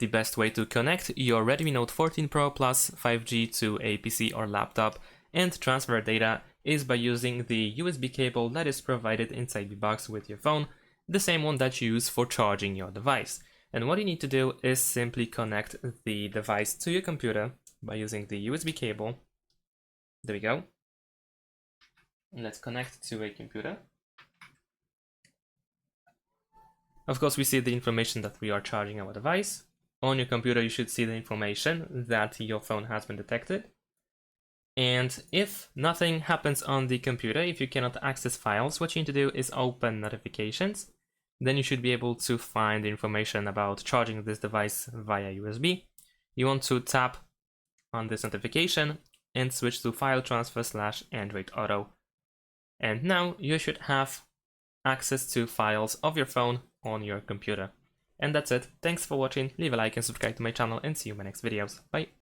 the best way to connect your Redmi Note 14 Pro Plus 5G to a PC or laptop and transfer data is by using the USB cable that is provided inside the box with your phone, the same one that you use for charging your device. And what you need to do is simply connect the device to your computer by using the USB cable. There we go. And let's connect to a computer. Of course, we see the information that we are charging our device. On your computer, you should see the information that your phone has been detected. And if nothing happens on the computer, if you cannot access files, what you need to do is open notifications. Then you should be able to find the information about charging this device via USB. You want to tap on this notification and switch to File Transfer / Android Auto. And now you should have access to files of your phone on your computer. And that's it. Thanks for watching. Leave a like and subscribe to my channel and see you in my next videos. Bye.